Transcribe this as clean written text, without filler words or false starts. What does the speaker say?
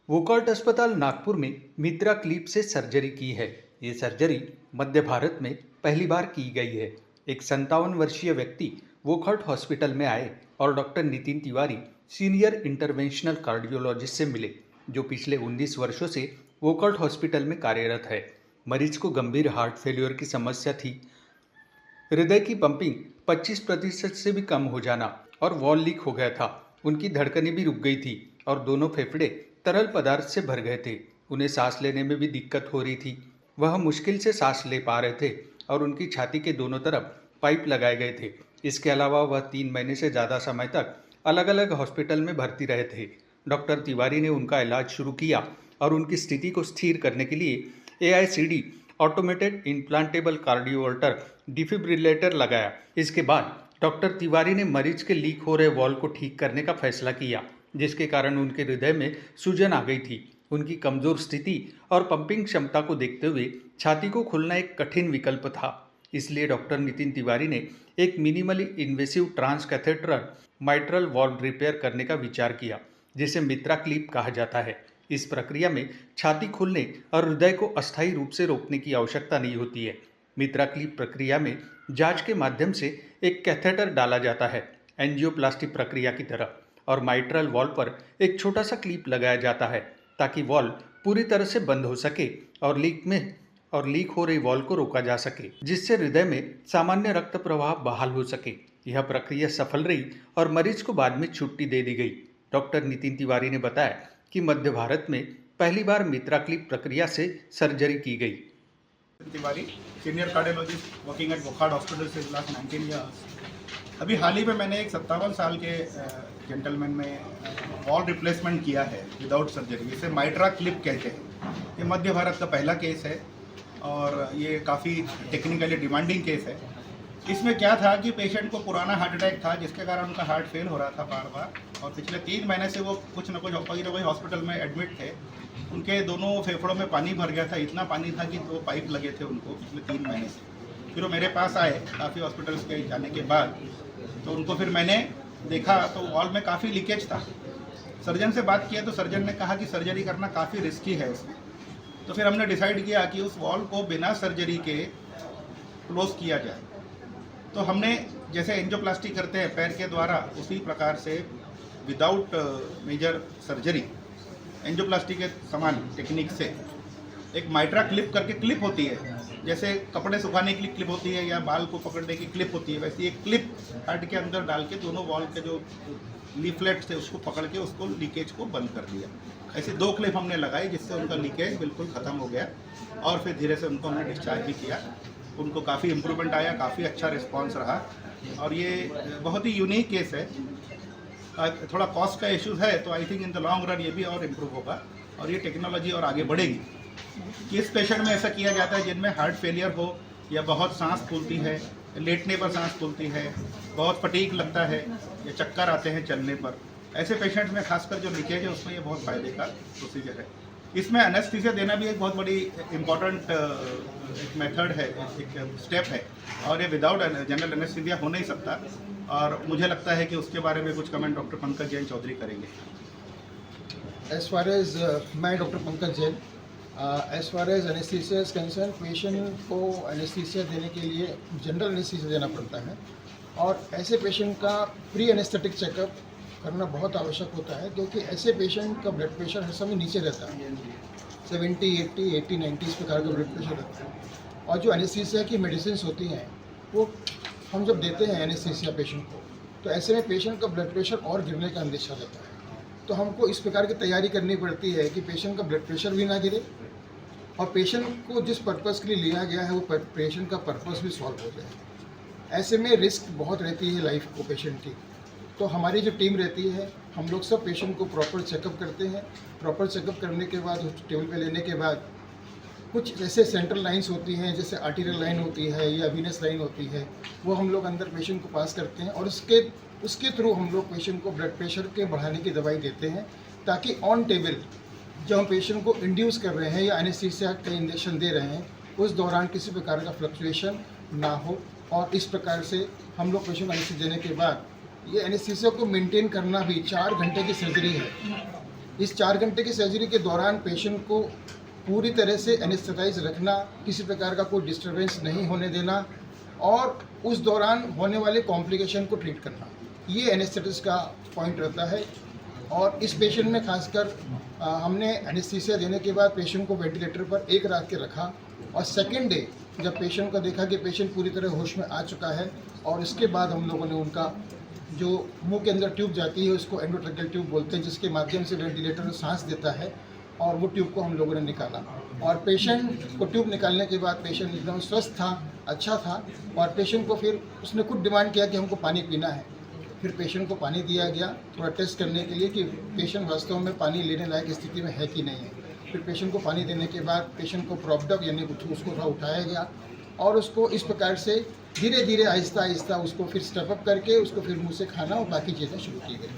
वोकॉल्ट अस्पताल नागपुर में मित्रा क्लिप से सर्जरी की है। ये सर्जरी मध्य भारत में पहली बार की गई है। एक 57 वर्षीय व्यक्ति वोकॉल्ट हॉस्पिटल में आए और doctor Nitin Tiwari senior interventional cardiologist से मिले, जो पिछले 19 वर्षों से वोकॉल्ट हॉस्पिटल में कार्यरत है। मरीज को गंभीर हार्ट फेल्योर की समस्या थी। हृदय की पंपिंग 25% से भी कम हो जाना और वॉल लीक हो गया था। उनकी धड़कनें भी रुक गई थी और दोनों फेफड़े तरल पदार्थ से भर गए थे। उन्हें सांस लेने में भी दिक्कत हो रही थी। वह मुश्किल से सांस ले पा रहे थे और उनकी छाती के दोनों तरफ पाइप लगाए गए थे। इसके अलावा वह 3 महीने से ज़्यादा समय तक अलग अलग हॉस्पिटल में भर्ती रहे थे। डॉक्टर तिवारी ने उनका इलाज शुरू किया और उनकी स्थिति को स्थिर करने के लिए AICD automated implantable cardioverter defibrillator लगाया। इसके बाद डॉक्टर तिवारी ने मरीज के लीक हो रहे वॉल्व को ठीक करने का फैसला किया, जिसके कारण उनके हृदय में सूजन आ गई थी। उनकी कमजोर स्थिति और पंपिंग क्षमता को देखते हुए छाती को खोलना एक कठिन विकल्प था। इसलिए डॉक्टर नितिन तिवारी ने एक minimally invasive transcatheter mitral valve repair करने का विचार किया, जिसे मित्रा क्लिप कहा जाता है। इस प्रक्रिया में छाती खोलने और हृदय को अस्थायी रूप से रोकने की आवश्यकता नहीं होती है। मित्रा क्लिप प्रक्रिया में जांच के माध्यम से एक कैथेटर डाला जाता है, एंजियोप्लास्टी प्रक्रिया की तरह, और माइट्रल वॉल्व पर एक छोटा सा क्लिप लगाया जाता है ताकि वॉल्व पूरी तरह से बंद हो सके और लीक हो रही वॉल्व को रोका जा सके, जिससे हृदय में सामान्य रक्त प्रवाह बहाल हो सके। यह प्रक्रिया सफल रही और मरीज को बाद में छुट्टी दे दी गई। डॉक्टर नितिन तिवारी ने बताया कि मध्य भारत में पहली बार मित्रा क्लिप प्रक्रिया से सर्जरी की गई। Tiwari, senior cardiologist working at Wockhardt hospital से लास्ट 19 ईयर्स। अभी हाल ही में मैंने एक 57 साल के जेंटलमैन में वॉल रिप्लेसमेंट किया है विदाउट सर्जरी। इसे माइट्रा क्लिप कहते हैं। ये मध्य भारत का पहला केस है और ये काफ़ी टेक्निकली डिमांडिंग केस है। इसमें क्या था कि पेशेंट को पुराना हार्ट अटैक था, जिसके कारण उनका हार्ट फेल हो रहा था बार बार, और पिछले 3 महीने से वो कुछ न कुछ हॉस्पिटल में एडमिट थे। उनके दोनों फेफड़ों में पानी भर गया था। इतना पानी था कि 2 पाइप लगे थे उनको पिछले 3 महीने से। फिर वो मेरे पास आए काफ़ी हॉस्पिटल्स के जाने के बाद, तो उनको फिर मैंने देखा तो वॉल में काफ़ी लीकेज था। सर्जन से बात किया तो सर्जन ने कहा कि सर्जरी करना काफ़ी रिस्की है उसमें। तो फिर हमने डिसाइड किया कि उस वॉल को बिना सर्जरी के क्लोज किया जाए। तो हमने जैसे एंजियोप्लास्टी करते हैं पैर के द्वारा, उसी प्रकार से विदाउट मेजर सर्जरी एंजियोप्लास्टी के समान टेक्निक से एक माइट्रा क्लिप करके क्लिप होती है, जैसे कपड़े सुखाने की क्लिप होती है या बाल को पकड़ने की क्लिप होती है, वैसे एक क्लिप हार्ट के अंदर डाल के दोनों वॉल के जो लीफलेट्स थे उसको पकड़ के उसको लीकेज को बंद कर दिया। ऐसे 2 क्लिप हमने लगाई जिससे उनका लीकेज बिल्कुल ख़त्म हो गया और फिर धीरे से उनको हमने डिस्चार्ज भी किया। उनको काफ़ी इम्प्रूवमेंट आया, काफ़ी अच्छा रिस्पॉन्स रहा और ये बहुत ही यूनिक केस है। थोड़ा कॉस्ट का इश्यूज है, तो I think in the long run ये भी और इम्प्रूव होगा और ये टेक्नोलॉजी और आगे बढ़ेगी। किस पेशेंट में ऐसा किया जाता है जिनमें हार्ट फेलियर हो या बहुत सांस फूलती है, लेटने पर सांस फूलती है, बहुत फटीग लगता है या चक्कर आते हैं चलने पर, ऐसे पेशेंट्स में खासकर जो लीकेज है उसमें ये बहुत फ़ायदे का प्रोसीजर है। इसमें एनेस्थीसिया देना भी एक बहुत बड़ी इम्पॉर्टेंट एक मेथड है, एक स्टेप है और ये विदाउट जनरल एनेस्थीसिया हो नहीं सकता। और मुझे लगता है कि उसके बारे में कुछ कमेंट डॉक्टर पंकज जैन चौधरी करेंगे। As far as मैं doctor Pankaj Jain, as far as anaesthesia is concerned, patient को एनेस्थीसिया देने के लिए जनरल एनेस्थीसिया देना पड़ता है और ऐसे पेशेंट का प्री एनेस्थेटिक चेकअप करना बहुत आवश्यक होता है, क्योंकि ऐसे पेशेंट का ब्लड प्रेशर हर समय नीचे रहता है, 70, 80, 90 इस प्रकार का ब्लड प्रेशर रहता है। और जो एनेस्थीसिया की मेडिसिन होती हैं वो हम जब देते हैं एनेस्थीसिया पेशेंट को, तो ऐसे में पेशेंट का ब्लड प्रेशर और गिरने का अंदेशा रहता है। तो हमको इस प्रकार की तैयारी करनी पड़ती है कि पेशेंट का ब्लड प्रेशर भी ना गिरे और पेशेंट को जिस पर्पज़ के लिए लिया गया है वो पेशेंट का पर्पज़ भी सॉल्व हो जाए। ऐसे में रिस्क बहुत रहती है लाइफ को पेशेंट की। तो हमारी जो टीम रहती है, हम लोग सब पेशेंट को प्रॉपर चेकअप करते हैं। प्रॉपर चेकअप करने के बाद टेबल पे लेने के बाद कुछ ऐसे सेंट्रल लाइंस होती हैं, जैसे आर्टीरियल लाइन होती है या वीनस लाइन होती है, वो हम लोग अंदर पेशेंट को पास करते हैं और उसके थ्रू हम लोग पेशेंट को ब्लड प्रेशर के बढ़ाने की दवाई देते हैं, ताकि ऑन टेबल जब हम पेशेंट को इंड्यूस कर रहे हैं या एनेस्थीसिया का इंजेक्शन दे रहे हैं उस दौरान किसी प्रकार का फ्लक्चुएशन ना हो। और इस प्रकार से हम लोग पेशेंट एनेस्थीसिया देने के बाद ये एनेस्थीसिया को मेंटेन करना भी 4 घंटे की सर्जरी है, इस 4 घंटे की सर्जरी के दौरान पेशेंट को पूरी तरह से एनेस्थेटाइज रखना, किसी प्रकार का कोई डिस्टरबेंस नहीं होने देना और उस दौरान होने वाले कॉम्प्लिकेशन को ट्रीट करना, ये एनेस्थेटिस्ट का पॉइंट रहता है। और इस पेशेंट में खासकर हमने एनेस्थीसिया देने के बाद पेशेंट को वेंटिलेटर पर 1 रात के रखा और सेकेंड डे जब पेशेंट को देखा कि पेशेंट पूरी तरह होश में आ चुका है और इसके बाद हम लोगों ने उनका जो मुंह के अंदर ट्यूब जाती है उसको एंडोट्रैकियल ट्यूब बोलते हैं, जिसके माध्यम से वेंटिलेटर में सांस देता है, और वो ट्यूब को हम लोगों ने निकाला और पेशेंट को ट्यूब निकालने के बाद पेशेंट एकदम स्वस्थ था, अच्छा था। और पेशेंट को फिर उसने खुद डिमांड किया कि हमको पानी पीना है। फिर पेशेंट को पानी दिया गया थोड़ा टेस्ट करने के लिए कि पेशेंट वास्तव में पानी लेने लायक स्थिति में है कि नहीं है। फिर पेशेंट को पानी देने के बाद पेशेंट को प्रॉप्ड अप यानी उसको थोड़ा उठाया गया और उसको इस प्रकार से धीरे धीरे आहिस्ता आहिस्ता उसको फिर स्टेप अप करके उसको फिर मुँह से खाना और बाकी चीज़ें शुरू की गई।